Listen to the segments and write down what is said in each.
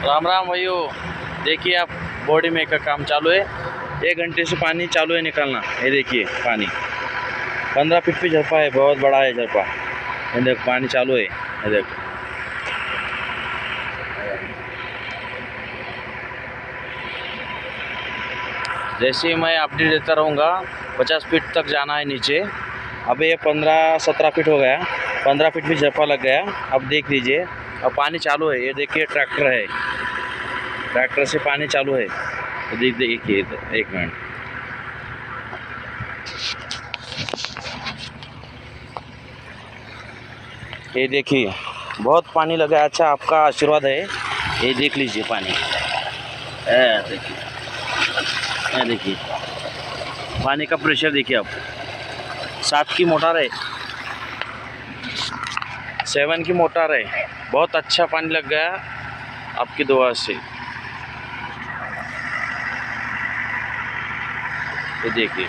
राम राम भाइयों, देखिए आप बॉडी में का काम चालू है। 1 घंटे से पानी चालू है निकालना। ये देखिए पानी 15 फीट पे झरपा है, बहुत बड़ा है झरपा। ये देखो पानी चालू है, ये देखो। जैसे ही मैं अपडेट देता रहूँगा, 50 फीट तक जाना है नीचे। अब ये 15-17 फीट हो गया, 15 फीट भी झरपा लग गया। अब देख लीजिए, अब पानी चालू है। ये देखिए ट्रैक्टर है, ट्रैक्टर से पानी चालू है। तो देखिए, 1 मिनट। ये देखिए बहुत पानी लगा है। अच्छा, आपका आशीर्वाद है। ये देख लीजिए पानी, देखिए, ये देखिए पानी का प्रेशर देखिए आप। 7 की मोटर है, 7 की मोटर है। बहुत अच्छा पानी लग गया आपकी दुआ से। ये देखिए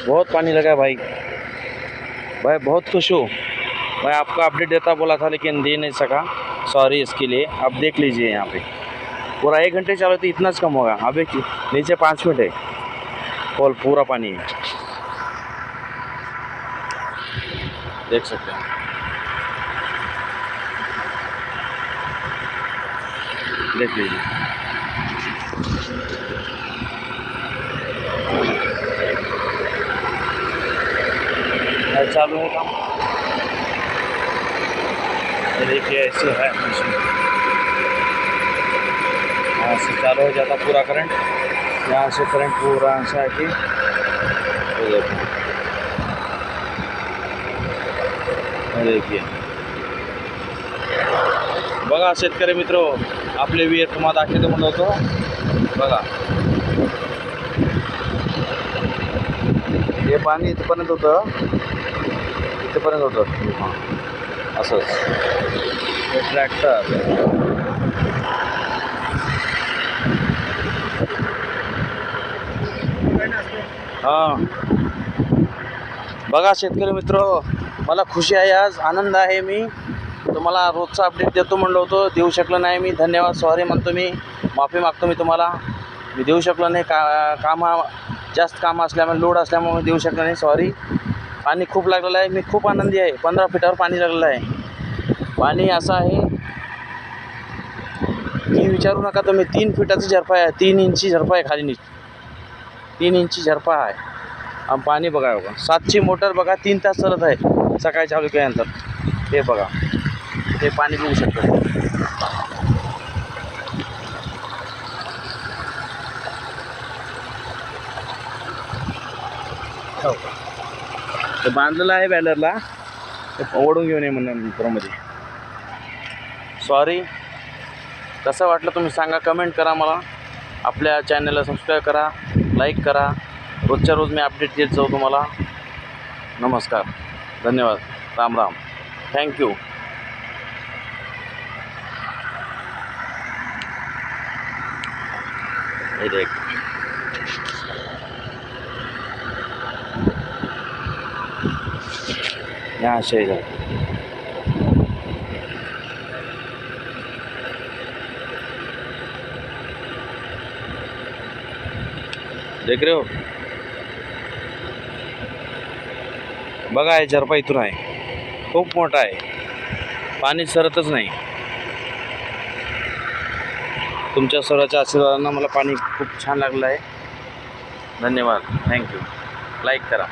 बहुत पानी लगा है भाई। बहुत खुश हूँ। मैं आपको अपडेट देता बोला था, लेकिन दे नहीं सका, सॉरी इसके लिए। अब देख लीजिए यहाँ पे पूरा 1 घंटे चालू तो इतना कम होगा। अब नीचे 5 मिनट है, फॉल पूरा पानी है, देख सकते हैं। देख लीजिए, चालू है काम। ये देखिए ऐसे है, यहाँ से चालू हो जाता पूरा करंट। यहाँ से करंट पूरा ऐसा है कि देखिए बघा शेतकरी मित्रो, आपले विहीर तुम्हाला दाखवतो म्हणत होतो बघा। हे पाणी इथपर्यंत होतं, इथपर्यंत होतं। हां असंच हे ट्रॅक्टर। हां बघा शेतकरी मित्र, मला खुशी आहे, आज आनंद आहे। मी तुम्हाला रोजचा अपडेट देतो म्हणलो होतो, देऊ शकलो नाही मी। धन्यवाद, सॉरी म्हणतो मी, माफी मागतो मी तुम्हाला। मी देऊ शकलो नाही, जास्त काम असल्यामुळे, लोड असल्यामुळे देऊ शकलो नाही, सॉरी। पाणी खूप लागलेलं आहे, मी खूप आनंदी आहे। 15 फीटावर पाणी लागलेलं आहे। पाणी असं आहे की विचारू नका तुम्ही। 3 फीटाची झरपा आहे, 3 इंची झरपा आहे खाली, 3 इंची झरपा आहे। आणि पाणी बघा, 7ची मोटर बघा, 3 तास चालत आहे सकाळी चालू केल्यानंतर। हे बघा, ते पाणी बघू शकतो। ते बांधलेलं आहे बॅलरला, ते ओढून घेऊन ये म्हणून मित्रामध्ये। सॉरी। कसं वाटलं तुम्ही सांगा, कमेंट करा मला। आपल्या चॅनलला सबस्क्राईब करा, लाईक करा। रोजच्या रोज मी अपडेट देत जाऊ तुम्हाला। नमस्कार, धन्यवाद, राम राम, थँक्यू। ये देख, यहाँ से इधर देख रहे हो, बघा हे झरपा इथून आहे, खूप मोठा आहे। पाणी सरतच नाही। तुमच्या सर्वांच्या आशीर्वादानं मला पाणी खूप छान लागलं आहे। धन्यवाद, थँक्यू। लाईक करा।